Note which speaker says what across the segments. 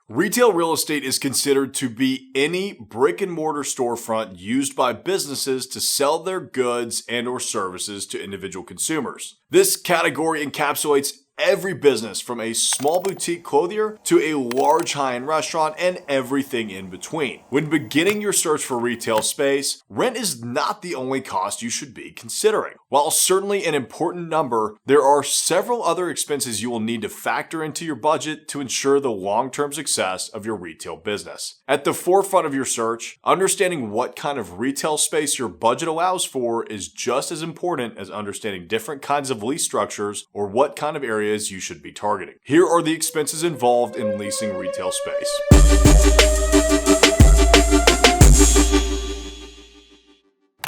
Speaker 1: Retail real estate is considered to be any brick-and-mortar storefront used by businesses to sell their goods and or services to individual consumers. This category encapsulates every business from a small boutique clothier to a large high-end restaurant and everything in between. When beginning your search for retail space, rent is not the only cost you should be considering. While certainly an important number, there are several other expenses you will need to factor into your budget to ensure the long-term success of your retail business. At the forefront of your search, understanding what kind of retail space your budget allows for is just as important as understanding different kinds of lease structures or what kind of areas you should be targeting. Here are the expenses involved in leasing retail space.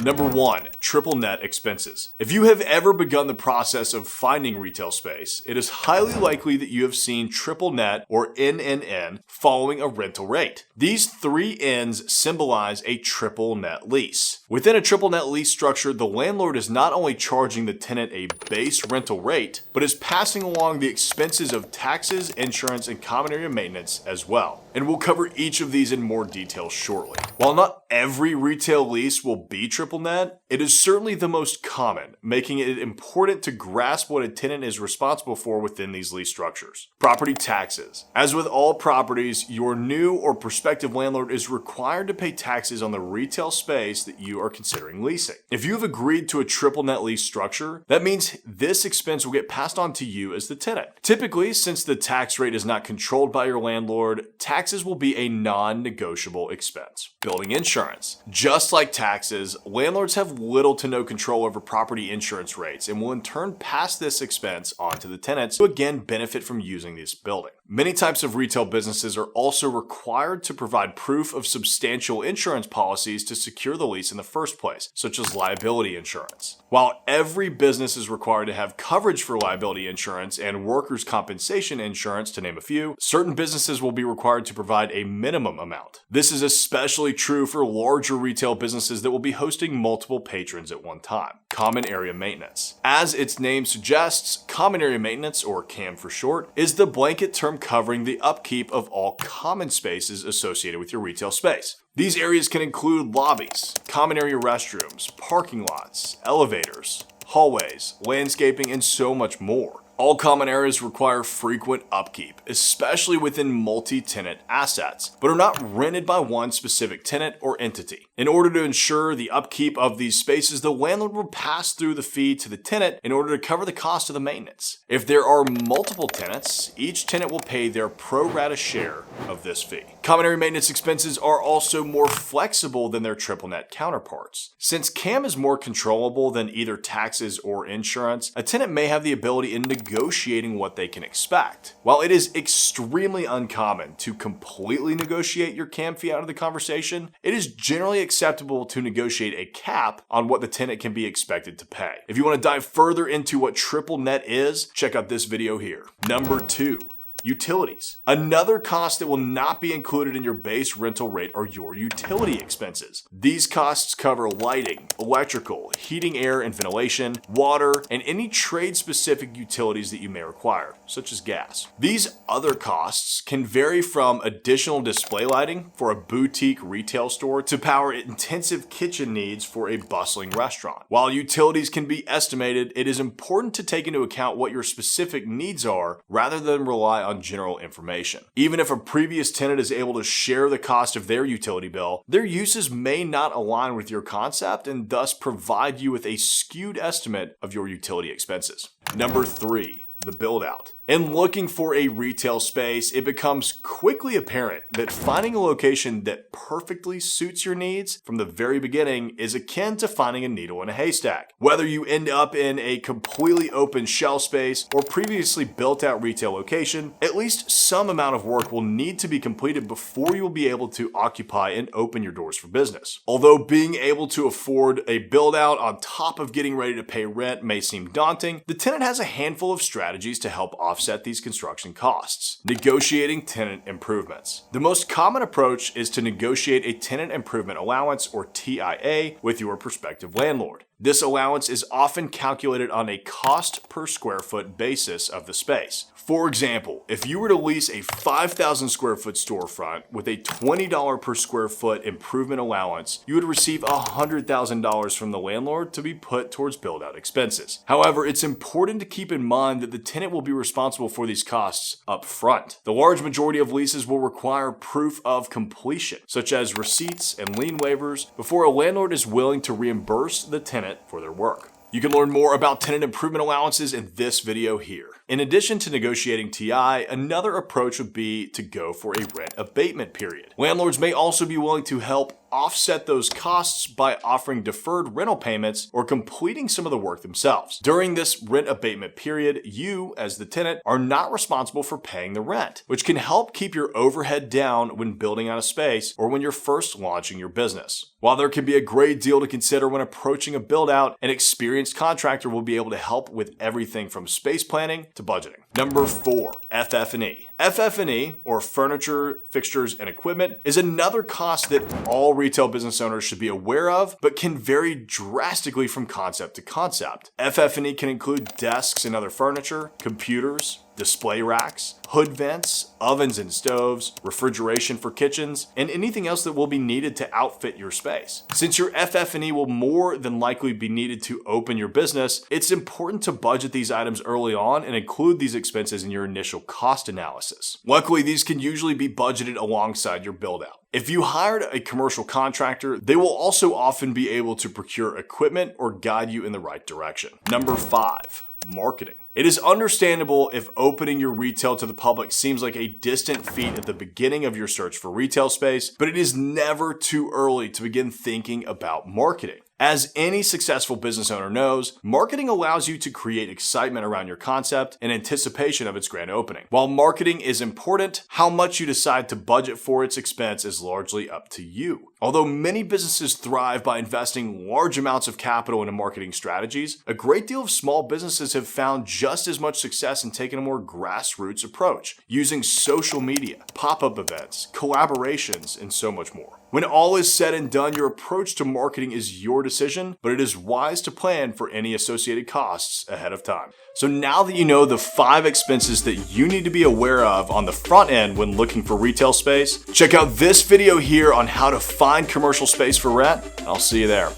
Speaker 1: Number 1, triple net expenses. If you have ever begun the process of finding retail space, it is highly likely that you have seen triple net or NNN following a rental rate. These three N's symbolize a triple net lease. Within a triple net lease structure, the landlord is not only charging the tenant a base rental rate, but is passing along the expenses of taxes, insurance, and common area maintenance as well. And we'll cover each of these in more detail shortly. While not every retail lease will be triple net, it is certainly the most common, making it important to grasp what a tenant is responsible for within these lease structures. Property taxes. As with all properties, your new or prospective landlord is required to pay taxes on the retail space that you are considering leasing. If you have agreed to a triple net lease structure, that means this expense will get passed on to you as the tenant. Typically, since the tax rate is not controlled by your landlord, taxes will be a non-negotiable expense. Building insurance. Just like taxes, landlords have little to no control over property insurance rates and will in turn pass this expense on to the tenants who again benefit from using this building. Many types of retail businesses are also required to provide proof of substantial insurance policies to secure the lease in the first place, such as liability insurance. While every business is required to have coverage for liability insurance and workers' compensation insurance, to name a few, certain businesses will be required to provide a minimum amount. This is especially true for larger retail businesses that will be hosting multiple patrons at one time. Common area maintenance. As its name suggests, common area maintenance, or CAM for short, is the blanket term covering the upkeep of all common spaces associated with your retail space. These areas can include lobbies, common area restrooms, parking lots, elevators, hallways, landscaping, and so much more. All common areas require frequent upkeep, especially within multi-tenant assets, but are not rented by one specific tenant or entity. In order to ensure the upkeep of these spaces, the landlord will pass through the fee to the tenant in order to cover the cost of the maintenance. If there are multiple tenants, each tenant will pay their pro rata share of this fee. Common area maintenance expenses are also more flexible than their triple net counterparts. Since CAM is more controllable than either taxes or insurance, a tenant may have the ability in negotiating what they can expect. While it is extremely uncommon to completely negotiate your CAM fee out of the conversation, it is generally acceptable to negotiate a cap on what the tenant can be expected to pay. If you want to dive further into what triple net is, check out this video here. Number 2. Utilities. Another cost that will not be included in your base rental rate are your utility expenses. These costs cover lighting, electrical, heating, air and ventilation, water, and any trade-specific utilities that you may require, such as gas. These other costs can vary from additional display lighting for a boutique retail store to power intensive kitchen needs for a bustling restaurant. While utilities can be estimated, it is important to take into account what your specific needs are rather than rely on general information. Even if a previous tenant is able to share the cost of their utility bill, their uses may not align with your concept and thus provide you with a skewed estimate of your utility expenses. Number 3. The build out. In looking for a retail space, it becomes quickly apparent that finding a location that perfectly suits your needs from the very beginning is akin to finding a needle in a haystack. Whether you end up in a completely open shell space or previously built out retail location, at least some amount of work will need to be completed before you'll be able to occupy and open your doors for business. Although being able to afford a build out on top of getting ready to pay rent may seem daunting, the tenant has a handful of strategies to help offset these construction costs. Negotiating tenant improvements. The most common approach is to negotiate a tenant improvement allowance or TIA with your prospective landlord. This allowance is often calculated on a cost per square foot basis of the space. For example, if you were to lease a 5,000 square foot storefront with a $20 per square foot improvement allowance, you would receive $100,000 from the landlord to be put towards build-out expenses. However, it's important to keep in mind that the tenant will be responsible for these costs up front. The large majority of leases will require proof of completion, such as receipts and lien waivers, before a landlord is willing to reimburse the tenant for their work. You can learn more about tenant improvement allowances in this video here. In addition to negotiating TI, another approach would be to go for a rent abatement period. Landlords may also be willing to help offset those costs by offering deferred rental payments or completing some of the work themselves. During this rent abatement period, you, as the tenant, are not responsible for paying the rent, which can help keep your overhead down when building out a space or when you're first launching your business. While there can be a great deal to consider when approaching a build-out, an experienced contractor will be able to help with everything from space planning to budgeting. Number 4, FF&E. FF&E, or furniture, fixtures, and equipment, is another cost that all retail business owners should be aware of, but can vary drastically from concept to concept. FF&E can include desks and other furniture, computers, display racks, hood vents, ovens and stoves, refrigeration for kitchens, and anything else that will be needed to outfit your space. Since your FF&E will more than likely be needed to open your business, it's important to budget these items early on and include these expenses in your initial cost analysis. Luckily, these can usually be budgeted alongside your build-out. If you hired a commercial contractor, they will also often be able to procure equipment or guide you in the right direction. Number 5, marketing. It is understandable if opening your retail to the public seems like a distant feat at the beginning of your search for retail space, but it is never too early to begin thinking about marketing. As any successful business owner knows, marketing allows you to create excitement around your concept in anticipation of its grand opening. While marketing is important, how much you decide to budget for its expense is largely up to you. Although many businesses thrive by investing large amounts of capital into marketing strategies, a great deal of small businesses have found just as much success in taking a more grassroots approach, using social media, pop-up events, collaborations, and so much more. When all is said and done, your approach to marketing is your decision, but it is wise to plan for any associated costs ahead of time. So now that you know the 5 expenses that you need to be aware of on the front end when looking for retail space, check out this video here on how to find commercial space for rent, and I'll see you there.